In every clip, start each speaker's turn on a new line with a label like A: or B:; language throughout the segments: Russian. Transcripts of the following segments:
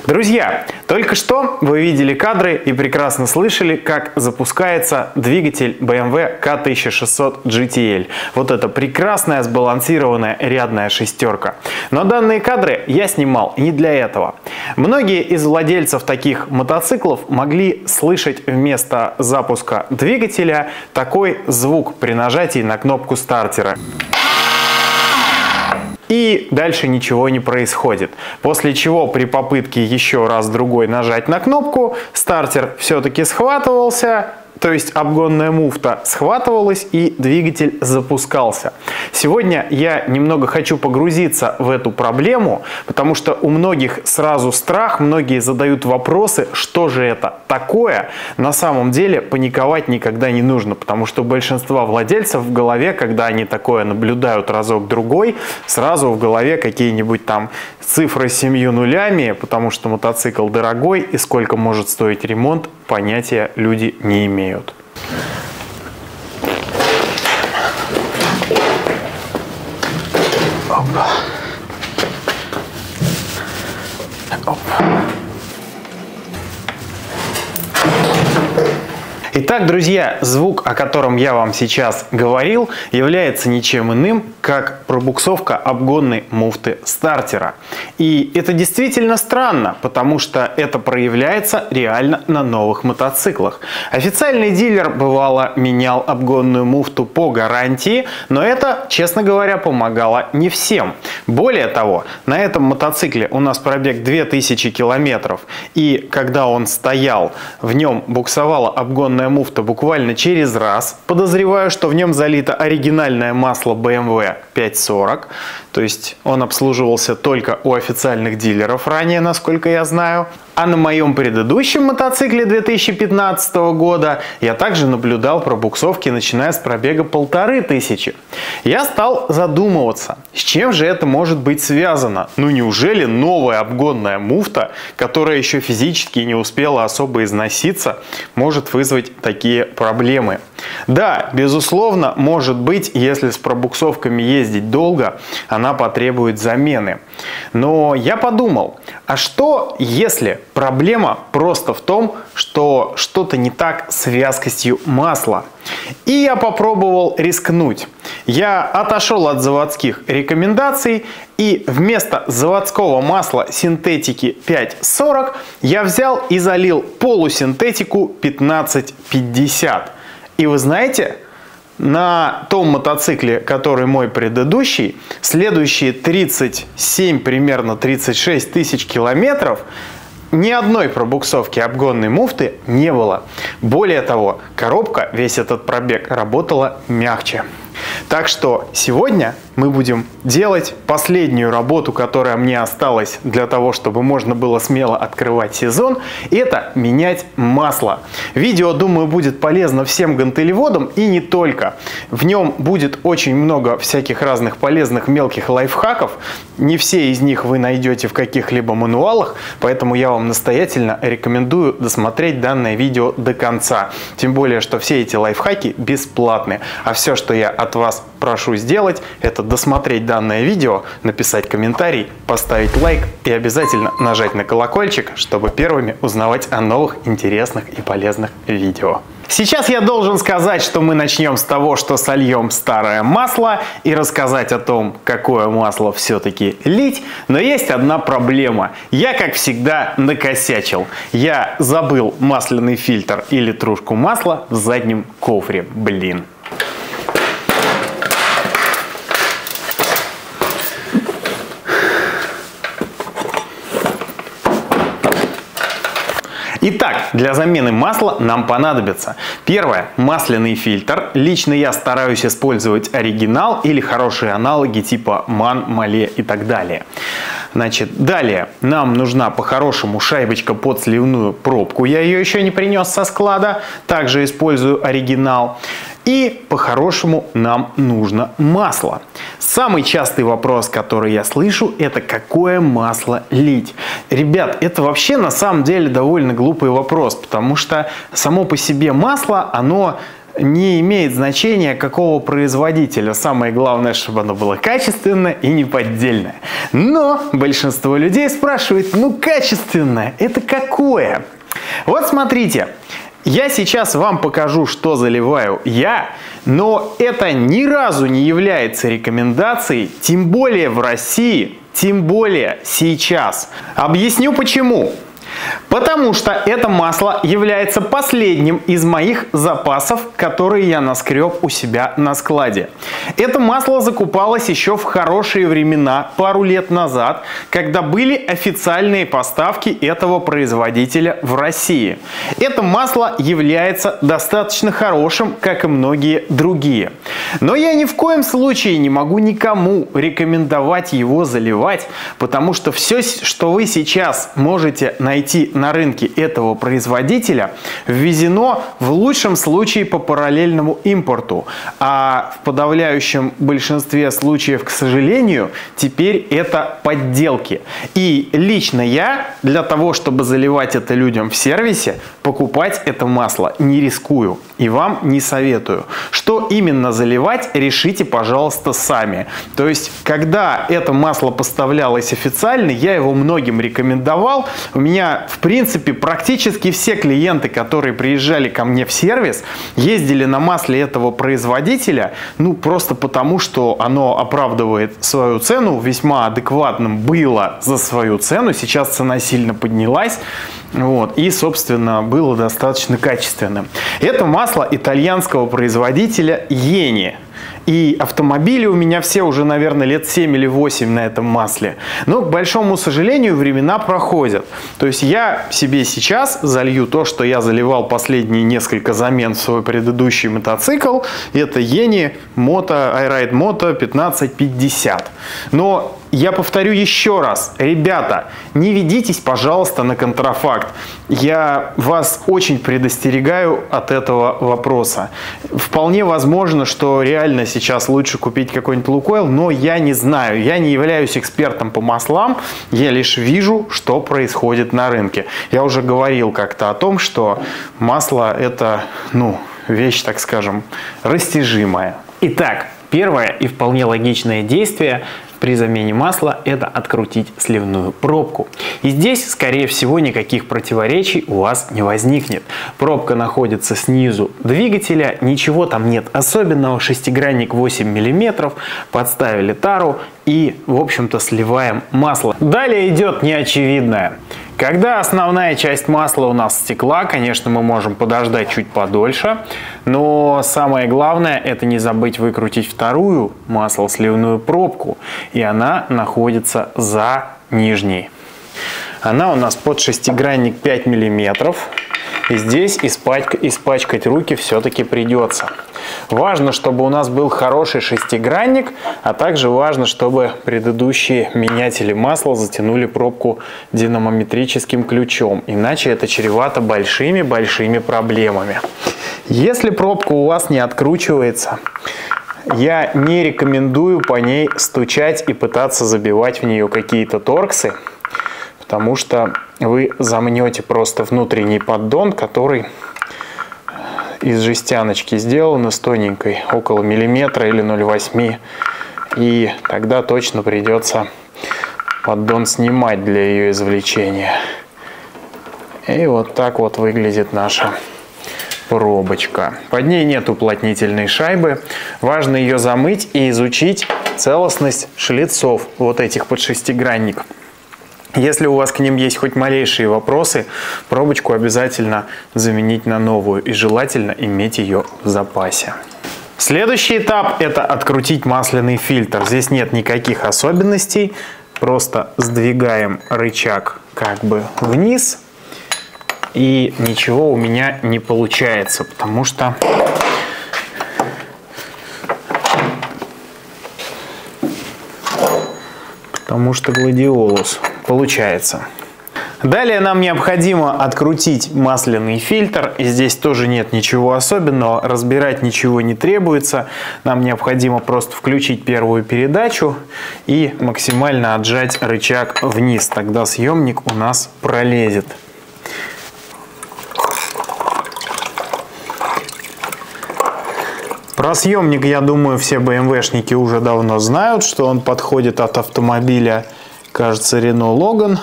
A: Друзья, только что вы видели кадры и прекрасно слышали, как запускается двигатель BMW K1600 GTL. Вот это прекрасная сбалансированная рядная шестерка. Но данные кадры я снимал не для этого. Многие из владельцев таких мотоциклов могли слышать вместо запуска двигателя такой звук при нажатии на кнопку стартера. И дальше ничего не происходит. После чего при попытке еще раз-другой нажать на кнопку, стартер все-таки схватывался, то есть обгонная муфта схватывалась и двигатель запускался. Сегодня я немного хочу погрузиться в эту проблему, потому что у многих сразу страх, многие задают вопросы, что же это такое. На самом деле паниковать никогда не нужно, потому что у большинства владельцев в голове, когда они такое наблюдают разок-другой, сразу в голове какие-нибудь там цифры с 7 нулями, потому что мотоцикл дорогой и сколько может стоить ремонт, понятия люди не имеют. Опа. Опа. Итак, друзья, звук, о котором я вам сейчас говорил, является ничем иным, как пробуксовка обгонной муфты стартера. И это действительно странно, потому что это проявляется реально на новых мотоциклах. Официальный дилер, бывало, менял обгонную муфту по гарантии, но это, честно говоря, помогало не всем. Более того, на этом мотоцикле у нас пробег 2000 километров, и когда он стоял, в нем буксовала обгонная муфта буквально через раз. Подозреваю, что в нем залито оригинальное масло BMW 540. То есть он обслуживался только у официальных дилеров ранее, насколько я знаю. А на моем предыдущем мотоцикле 2015 года я также наблюдал пробуксовки, начиная с пробега 1500. Я стал задумываться, с чем же это может быть связано. Ну неужели новая обгонная муфта, которая еще физически не успела особо износиться, может вызвать такие проблемы? Да, безусловно, может быть, если с пробуксовками ездить долго, она потребует замены. Но я подумал, а что если проблема просто в том, что что-то не так с вязкостью масла? И я попробовал рискнуть. Я отошел от заводских рекомендаций и вместо заводского масла синтетики 540 я взял и залил полусинтетику 1550. И вы знаете, на том мотоцикле, который мой предыдущий, следующие 37, примерно 36 тысяч километров, ни одной пробуксовки обгонной муфты не было. Более того, коробка весь этот пробег работала мягче. Так что сегодня мы будем делать последнюю работу, которая мне осталась для того, чтобы можно было смело открывать сезон. Это менять масло. Видео, думаю, будет полезно всем гантелеводам и не только. В нем будет очень много всяких разных полезных мелких лайфхаков. Не все из них вы найдете в каких-либо мануалах, поэтому я вам настоятельно рекомендую досмотреть данное видео до конца. Тем более, что все эти лайфхаки бесплатны. А все, что я от вас прошу сделать, это досмотреть данное видео, написать комментарий, поставить лайк и обязательно нажать на колокольчик, чтобы первыми узнавать о новых интересных и полезных видео. Сейчас я должен сказать, что мы начнем с того, что сольем старое масло и рассказать о том, какое масло все-таки лить. Но есть одна проблема. Я, как всегда, накосячил. Я забыл масляный фильтр и литрушку масла в заднем кофре. Блин. Итак, для замены масла нам понадобится: первое, масляный фильтр. Лично я стараюсь использовать оригинал или хорошие аналоги типа MAN, Мале и так далее. Значит, далее нам нужна по-хорошему шайбочка под сливную пробку. Я ее еще не принес со склада, также использую оригинал. И по-хорошему нам нужно масло. Самый частый вопрос, который я слышу, это какое масло лить. Ребят, это вообще на самом деле довольно глупый вопрос, потому что само по себе масло, оно не имеет значения, какого производителя. Самое главное, чтобы оно было качественное и неподдельное. Но большинство людей спрашивает, ну качественное это какое? Вот смотрите, я сейчас вам покажу, что заливаю я, но это ни разу не является рекомендацией, тем более в России, тем более сейчас. Объясню почему. Потому что это масло является последним из моих запасов, которые я наскреб у себя на складе. Это масло закупалось еще в хорошие времена, пару лет назад, когда были официальные поставки этого производителя в России. Это масло является достаточно хорошим, как и многие другие. Но я ни в коем случае не могу никому рекомендовать его заливать, потому что все, что вы сейчас можете найти на рынке этого производителя, ввезено в лучшем случае по параллельному импорту, а в подавляющем большинстве случаев, к сожалению, теперь это подделки. И лично я для того, чтобы заливать это людям в сервисе, покупать это масло не рискую и вам не советую. Что именно заливать, решите, пожалуйста, сами. То есть, когда это масло поставлялось официально, я его многим рекомендовал. У меня, в принципе, практически все клиенты, которые приезжали ко мне в сервис, ездили на масле этого производителя, ну, просто потому, что оно оправдывает свою цену, весьма адекватным было за свою цену. Сейчас цена сильно поднялась. Вот, и, собственно, было достаточно качественным. Это масло итальянского производителя Eni. И автомобили у меня все уже, наверное, лет 7 или 8 на этом масле. Но, к большому сожалению, времена проходят. То есть я себе сейчас залью то, что я заливал последние несколько замен в свой предыдущий мотоцикл. Это Eni iRide Moto 1550. Но я повторю еще раз, ребята, не ведитесь, пожалуйста, на контрафакт. Я вас очень предостерегаю от этого вопроса. Вполне возможно, что реально сейчас лучше купить какой-нибудь Лукойл, но я не знаю. Я не являюсь экспертом по маслам, я лишь вижу, что происходит на рынке. Я уже говорил как-то о том, что масло это, вещь, так скажем, растяжимая. Итак, первое и вполне логичное действие при замене масла – это открутить сливную пробку. И здесь, скорее всего, никаких противоречий у вас не возникнет. Пробка находится снизу двигателя, ничего там нет особенного, шестигранник 8 мм, подставили тару и, в общем-то, сливаем масло. Далее идет неочевидное. Когда основная часть масла у нас стекла, конечно, мы можем подождать чуть подольше, но самое главное – это не забыть выкрутить вторую маслосливную пробку, и она находится за нижней. Она у нас под шестигранник 5 мм, и здесь испачкать руки все-таки придется. Важно, чтобы у нас был хороший шестигранник, а также важно, чтобы предыдущие менятели масла затянули пробку динамометрическим ключом, иначе это чревато большими проблемами. Если пробка у вас не откручивается, я не рекомендую по ней стучать и пытаться забивать в нее какие-то торксы, потому что вы замнете просто внутренний поддон, который из жестяночки сделан, с тоненькой, около миллиметра или 0,8, и тогда точно придется поддон снимать для ее извлечения. И вот так вот выглядит наша пробочка. Под ней нет уплотнительной шайбы. Важно ее замыть и изучить целостность шлицов вот этих под шестигранник. Если у вас к ним есть хоть малейшие вопросы, пробочку обязательно заменить на новую и желательно иметь ее в запасе. Следующий этап – это открутить масляный фильтр. Здесь нет никаких особенностей, просто сдвигаем рычаг как бы вниз, и ничего у меня не получается, потому что гладиолус получается. Далее нам необходимо открутить масляный фильтр. И здесь тоже нет ничего особенного, разбирать ничего не требуется. Нам необходимо просто включить первую передачу и максимально отжать рычаг вниз. Тогда съемник у нас пролезет. Про съемник, я думаю, все BMW-шники уже давно знают, что он подходит от автомобиля, кажется, Renault Logan.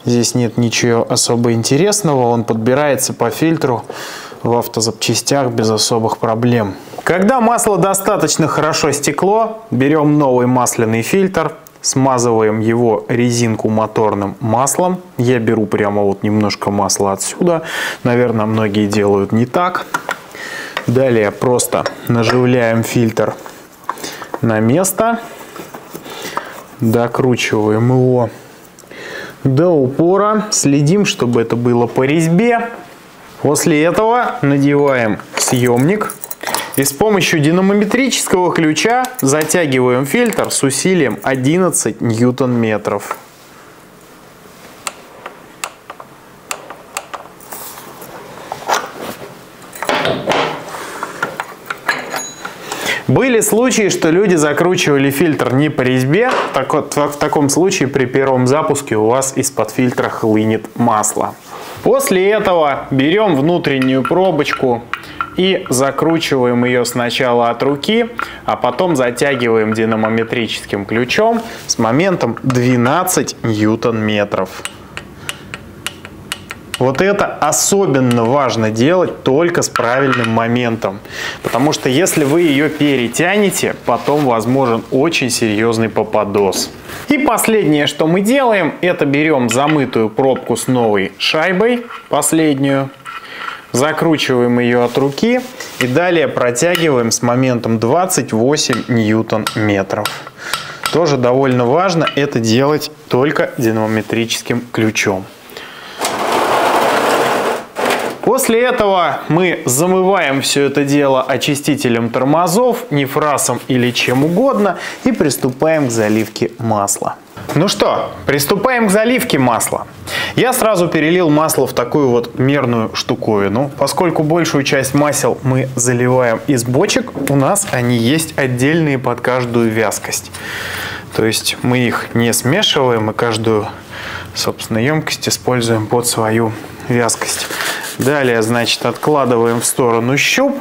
A: Здесь нет ничего особо интересного, он подбирается по фильтру в автозапчастях без особых проблем. Когда масло достаточно хорошо стекло, берем новый масляный фильтр, смазываем его резинку моторным маслом. Я беру прямо вот немножко масла отсюда, наверное, многие делают не так. Далее просто наживляем фильтр на место, докручиваем его до упора, следим, чтобы это было по резьбе. После этого надеваем съемник и с помощью динамометрического ключа затягиваем фильтр с усилием 11 ньютон-метров. Были случаи, что люди закручивали фильтр не по резьбе. В таком случае при первом запуске у вас из-под фильтра хлынет масло. После этого берем внутреннюю пробочку и закручиваем ее сначала от руки, а потом затягиваем динамометрическим ключом с моментом 12 ньютон-метров. Вот это особенно важно делать только с правильным моментом, потому что если вы ее перетянете, потом возможен очень серьезный попадос. И последнее, что мы делаем, это берем замытую пробку с новой шайбой, последнюю, закручиваем ее от руки и далее протягиваем с моментом 28 ньютон-метров. Тоже довольно важно это делать только динамометрическим ключом. После этого мы замываем все это дело очистителем тормозов, нефрасом или чем угодно и приступаем к заливке масла. Ну что, приступаем к заливке масла. Я сразу перелил масло в такую вот мерную штуковину. Поскольку большую часть масел мы заливаем из бочек, у нас они есть отдельные под каждую вязкость. То есть мы их не смешиваем и каждую, собственно, емкость используем под свою вязкость. Далее, значит, откладываем в сторону щуп.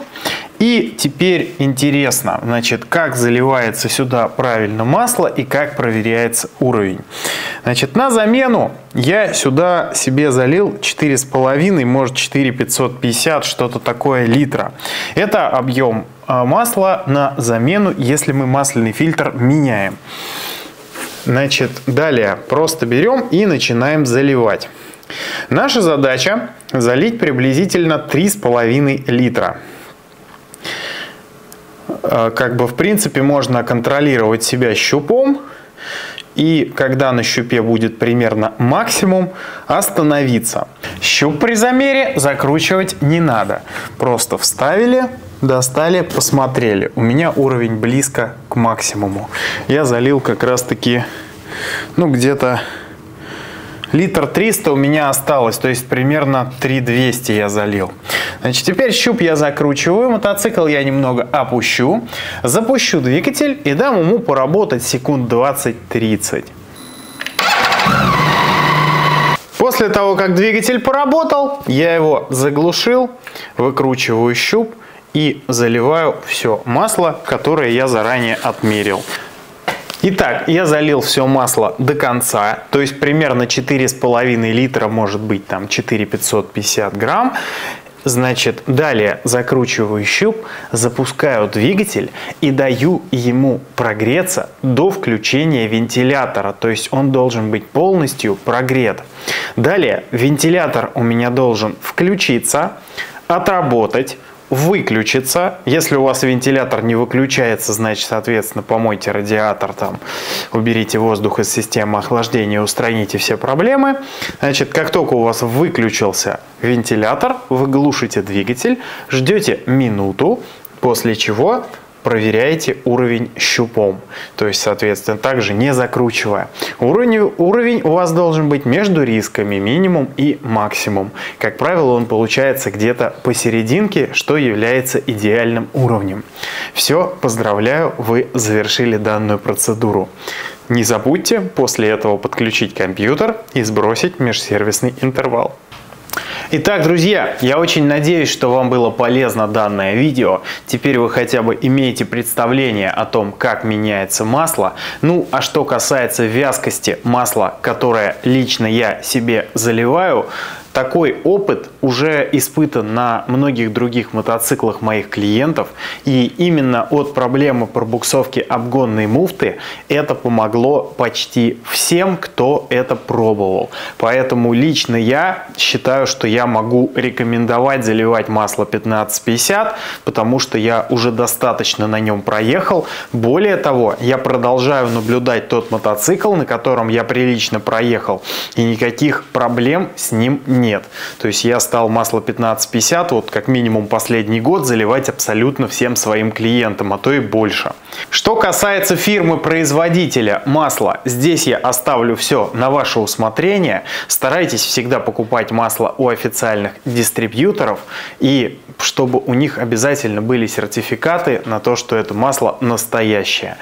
A: И теперь интересно, значит, как заливается сюда правильно масло и как проверяется уровень. Значит, на замену я сюда себе залил 4,5, может 4,550, что-то такое литра. Это объем масла на замену, если мы масляный фильтр меняем. Значит, далее просто берем и начинаем заливать. Наша задача залить приблизительно 3,5 литра. Как бы в принципе можно контролировать себя щупом. И когда на щупе будет примерно максимум, остановиться. Щуп при замере закручивать не надо. Просто вставили, достали, посмотрели. У меня уровень близко к максимуму. Я залил как раз таки, ну, где-то литр 300 у меня осталось, то есть примерно 3200 я залил. Значит, теперь щуп я закручиваю, мотоцикл я немного опущу, запущу двигатель и дам ему поработать секунд 20-30. После того, как двигатель поработал, я его заглушил, выкручиваю щуп и заливаю все масло, которое я заранее отмерил. Итак, я залил все масло до конца, то есть примерно 4,5 литра, может быть там 4,550 грамм. Значит, далее закручиваю щуп, запускаю двигатель и даю ему прогреться до включения вентилятора, то есть он должен быть полностью прогрет. Далее вентилятор у меня должен включиться, отработать, выключиться. Если у вас вентилятор не выключается, значит, соответственно, помойте радиатор, там, уберите воздух из системы охлаждения, устраните все проблемы. Значит, как только у вас выключился вентилятор, вы глушите двигатель, ждете минуту, после чего проверяете уровень щупом. То есть, соответственно, также не закручивая. Уровень у вас должен быть между рисками, минимум и максимум. Как правило, он получается где-то посерединке, что является идеальным уровнем. Все, поздравляю, вы завершили данную процедуру. Не забудьте после этого подключить компьютер и сбросить межсервисный интервал. Итак, друзья, я очень надеюсь, что вам было полезно данное видео. Теперь вы хотя бы имеете представление о том, как меняется масло. Ну, а что касается вязкости масла, которое лично я себе заливаю, такой опыт уже испытан на многих других мотоциклах моих клиентов, и именно от проблемы пробуксовки обгонной муфты это помогло почти всем, кто это пробовал. Поэтому лично я считаю, что я могу рекомендовать заливать масло 1550, потому что я уже достаточно на нем проехал. Более того, я продолжаю наблюдать тот мотоцикл, на котором я прилично проехал, и никаких проблем с ним нет. То есть я стал масло 1550 вот как минимум последний год заливать абсолютно всем своим клиентам, а то и больше. Что касается фирмы-производителя масла, здесь я оставлю все на ваше усмотрение. Старайтесь всегда покупать масло у официальных дистрибьюторов, и чтобы у них обязательно были сертификаты на то, что это масло настоящее.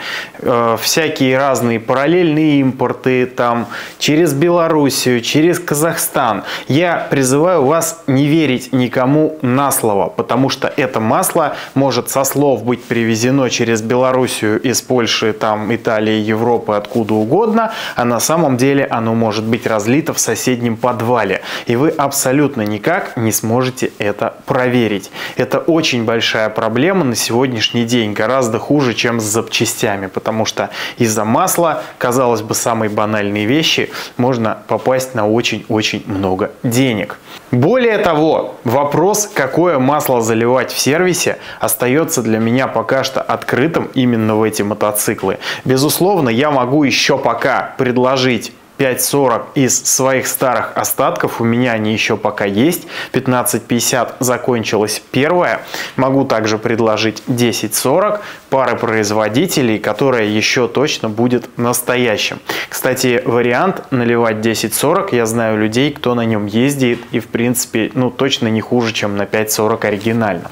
A: Всякие разные параллельные импорты там через Белоруссию, через Казахстан. Я призываю вас не верить никому на слово, потому что это масло может со слов быть привезено через Белоруссию, из Польши, там, Италии, Европы, откуда угодно, а на самом деле оно может быть разлито в соседнем подвале, и вы абсолютно никак не сможете это проверить. Это очень большая проблема на сегодняшний день, гораздо хуже, чем с запчастями, потому что из-за масла, казалось бы, самые банальные вещи можно попасть на очень-очень много денег. Более того, вопрос, какое масло заливать в сервисе, остается для меня пока что открытым именно в эти мотоциклы. Безусловно, я могу еще пока предложить 5.40 из своих старых остатков, у меня они еще пока есть. 15.50 закончилась первая. Могу также предложить 10.40 пары производителей, которая еще точно будет настоящим. Кстати, вариант наливать 10.40, я знаю людей, кто на нем ездит, и в принципе, ну, точно не хуже, чем на 5.40 оригинально.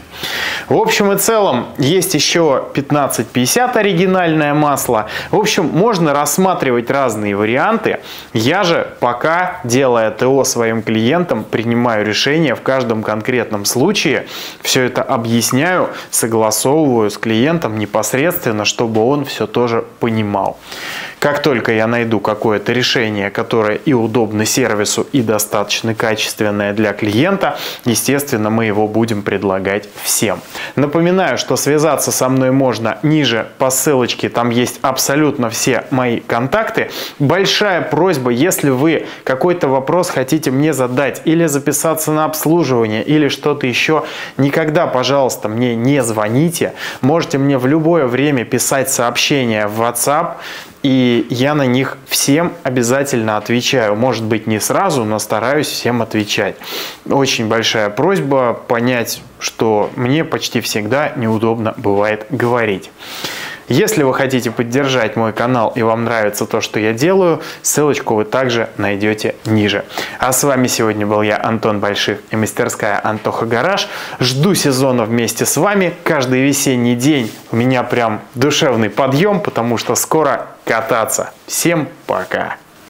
A: В общем и целом, есть еще 15.50 оригинальное масло. В общем, можно рассматривать разные варианты. Я же пока, делая ТО своим клиентам, принимаю решение в каждом конкретном случае. Все это объясняю, согласовываю с клиентом непосредственно, чтобы он все тоже понимал. Как только я найду какое-то решение, которое и удобно сервису, и достаточно качественное для клиента, естественно, мы его будем предлагать всем. Напоминаю, что связаться со мной можно ниже по ссылочке, там есть абсолютно все мои контакты. Большая просьба, если вы какой-то вопрос хотите мне задать, или записаться на обслуживание, или что-то еще, никогда, пожалуйста, мне не звоните. Можете мне в любое время писать сообщения в WhatsApp, и я на них всем обязательно отвечаю. Может быть, не сразу, но стараюсь всем отвечать. Очень большая просьба понять, что мне почти всегда неудобно бывает говорить. Если вы хотите поддержать мой канал и вам нравится то, что я делаю, ссылочку вы также найдете ниже. А с вами сегодня был я, Антон Больших, и мастерская Антоха Гараж. Жду сезона вместе с вами. Каждый весенний день у меня прям душевный подъем, потому что скоро кататься. Всем пока!